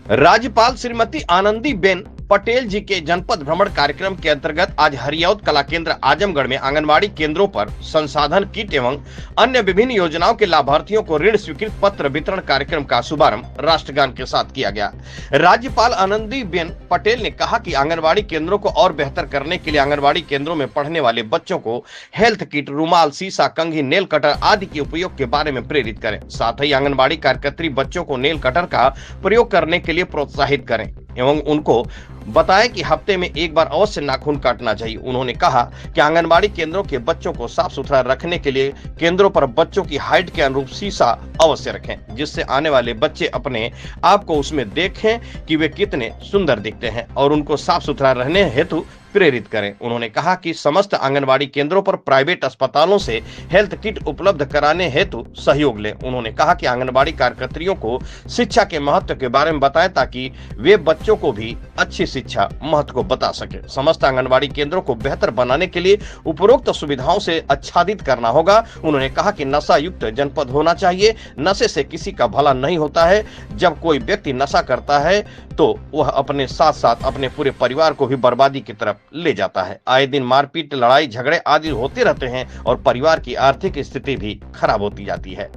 राज्यपाल श्रीमती आनंदीबेन पटेल जी के जनपद भ्रमण कार्यक्रम के अंतर्गत आज हरियौत कला केंद्र आजमगढ़ में आंगनबाड़ी केंद्रों पर संसाधन किट एवं अन्य विभिन्न योजनाओं के लाभार्थियों को ऋण स्वीकृत पत्र वितरण कार्यक्रम का शुभारंभ राष्ट्रगान के साथ किया गया। राज्यपाल आनंदीबेन पटेल ने कहा कि आंगनबाड़ी केंद्रों को और बेहतर करने के लिए आंगनबाड़ी केंद्रों में पढ़ने वाले बच्चों को हेल्थ किट, रुमाल, शीशा, कंघी, नेल कटर आदि के उपयोग के बारे में प्रेरित करें। साथ ही आंगनबाड़ी कार्यकर्त्री बच्चों को नेल कटर का प्रयोग करने के लिए प्रोत्साहित करें एवं उनको बताएं कि हफ्ते में एक बार अवश्य नाखून काटना चाहिए। उन्होंने कहा कि आंगनबाड़ी केंद्रों के बच्चों को साफ सुथरा रखने के लिए केंद्रों पर बच्चों की हाइट के अनुरूप शीशा अवश्य रखें, जिससे आने वाले बच्चे अपने आप को उसमें देखें कि वे कितने सुंदर दिखते हैं और उनको साफ सुथरा रहने हेतु प्रेरित करें। उन्होंने कहा कि समस्त आंगनबाड़ी केंद्रों पर प्राइवेट अस्पतालों से हेल्थ किट उपलब्ध कराने हेतु सहयोग लें। उन्होंने कहा कि आंगनबाड़ी कार्यकर्त्रियों को शिक्षा के महत्व के बारे में बताएं ताकि वे बच्चों को भी अच्छी शिक्षा महत्व को बता सके। समस्त आंगनबाड़ी केंद्रों को बेहतर बनाने के लिए उपरोक्त सुविधाओं से आच्छादित करना होगा। उन्होंने कहा कि नशा युक्त जनपद होना चाहिए। नशे से किसी का भला नहीं होता है। जब कोई व्यक्ति नशा करता है तो वह अपने साथ साथ अपने पूरे परिवार को भी बर्बादी की तरफ ले जाता है। आए दिन मारपीट, लड़ाई झगड़े आदि होते रहते हैं और परिवार की आर्थिक स्थिति भी खराब होती जाती है।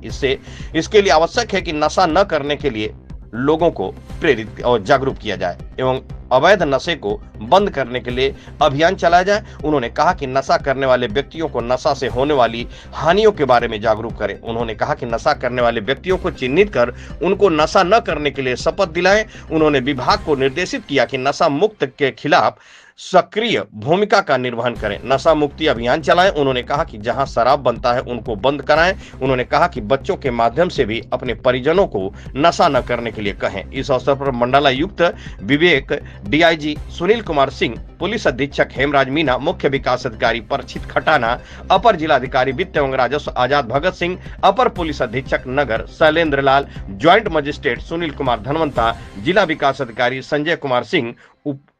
इसके लिए आवश्यक है कि नशा न करने के लिए लोगों को प्रेरित और जागरूक किया जाए एवं अवैध नशे को बंद करने के लिए अभियान चलाया जाए। उन्होंने कहा कि नशा करने वाले व्यक्तियों को नशा से होने वाली हानियों के बारे में जागरूक करें। उन्होंने कहा कि नशा करने वाले व्यक्तियों को चिन्हित कर उनको नशा न करने के लिए शपथ दिलाएं। उन्होंने विभाग को निर्देशित किया कि नशा मुक्त के खिलाफ सक्रिय भूमिका का निर्वहन करें, नशा मुक्ति अभियान चलाएं। उन्होंने कहा कि जहां शराब बनता है उनको बंद कराएं। उन्होंने कहा कि बच्चों के माध्यम से भी अपने परिजनों को नशा न करने के लिए कहें। इस अवसर पर मंडलायुक्त विवेक, डीआईजी सुनील कुमार सिंह, पुलिस अधीक्षक हेमराज मीना, मुख्य विकास अधिकारी परचित खटाना, अपर जिलाधिकारी वित्त एवं राजस्व आजाद भगत सिंह, अपर पुलिस अधीक्षक नगर शैलेंद्र लाल, ज्वाइंट मजिस्ट्रेट सुनील कुमार धनवंता, जिला विकास अधिकारी संजय कुमार सिंह,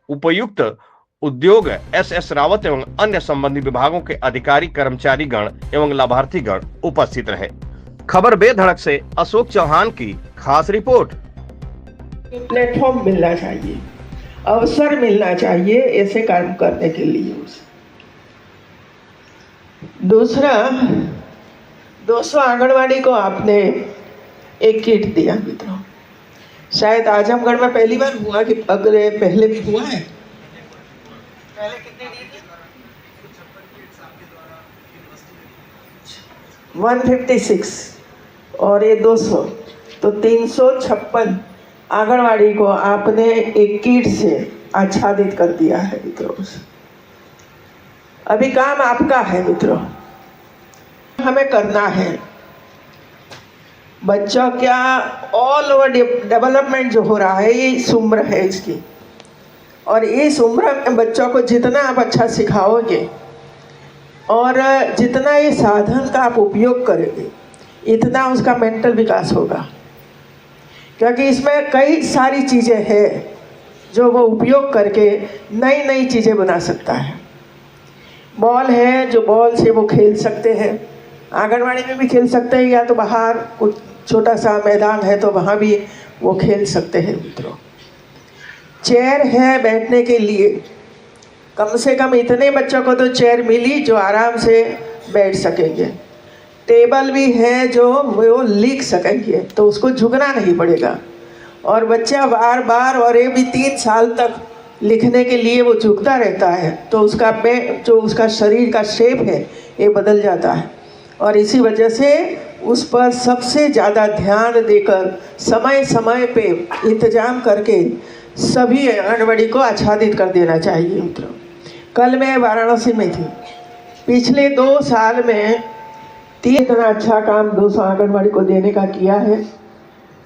उपायुक्त उद्योग एस रावत एवं अन्य संबंधित विभागों के अधिकारी, कर्मचारी गण एवं लाभार्थी गण उपस्थित रहे। खबर बेधड़क से अशोक चौहान की खास रिपोर्ट। प्लेटफॉर्म मिलना चाहिए, अवसर मिलना चाहिए ऐसे काम करने के लिए। दूसरा, 200 आंगनवाड़ी को आपने एक किट दिया मित्रों। शायद आजमगढ़ में पहली बार हुआ कि अगले पहले भी हुआ है। पहले कितने दिए थे? 156 और ये 200, तो 356 आंगनवाड़ी को आपने एक किट से आच्छादित कर दिया है मित्रों। अभी काम आपका है मित्रों, हमें करना है। बच्चों क्या ऑल ओवर डेवलपमेंट जो हो रहा है ये इस उम्र है इसकी, और इस उम्र में बच्चों को जितना आप अच्छा सिखाओगे और जितना ये साधन का आप उपयोग करेंगे इतना उसका मेंटल विकास होगा, क्योंकि इसमें कई सारी चीज़ें हैं जो वो उपयोग करके नई नई चीज़ें बना सकता है। बॉल है जो बॉल से वो खेल सकते हैं, आंगनवाड़ी में भी खेल सकते हैं, या तो बाहर कुछ छोटा सा मैदान है तो वहाँ भी वो खेल सकते हैं मित्रों। चेयर है बैठने के लिए, कम से कम इतने बच्चों को तो चेयर मिली जो आराम से बैठ सकेंगे। टेबल भी है जो वो लिख सकेंगे तो उसको झुकना नहीं पड़ेगा, और बच्चा बार बार, और ये भी 3 साल तक लिखने के लिए वो झुकता रहता है तो उसका जो उसका शरीर का शेप है ये बदल जाता है, और इसी वजह से उस पर सबसे ज़्यादा ध्यान देकर समय समय पे इंतजाम करके सभी आंगनवाड़ी को आच्छादित कर देना चाहिए मित्रों। कल मैं वाराणसी में थी, पिछले 2 साल में 3 इतना अच्छा काम 200 आंगनवाड़ी को देने का किया है।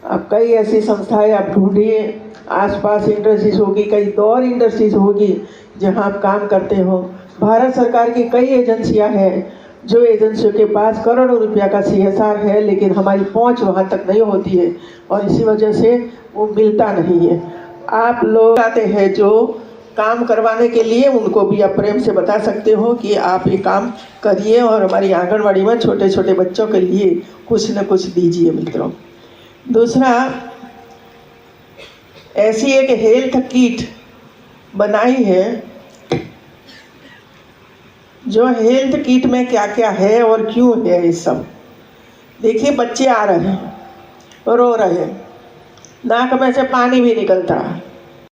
अब कई ऐसी संस्थाएं आप ढूंढिए, आसपास इंडस्ट्रीज होगी, कई और इंडस्ट्रीज होगी जहां आप काम करते हो। भारत सरकार की कई एजेंसियां हैं जो एजेंसियों के पास करोड़ों रुपया का CSR है, लेकिन हमारी पहुंच वहां तक नहीं होती है और इसी वजह से वो मिलता नहीं है। आप लोग आते हैं जो काम करवाने के लिए, उनको भी आप प्रेम से बता सकते हो कि आप ये काम करिए और हमारी आंगनवाड़ी में छोटे छोटे बच्चों के लिए कुछ न कुछ दीजिए मित्रों। दूसरा, ऐसी एक हेल्थ किट बनाई है। जो हेल्थ किट में क्या क्या है और क्यों है ये सब। देखिए बच्चे आ रहे हैं, रो रहे हैं, नाक में से पानी भी निकलता है,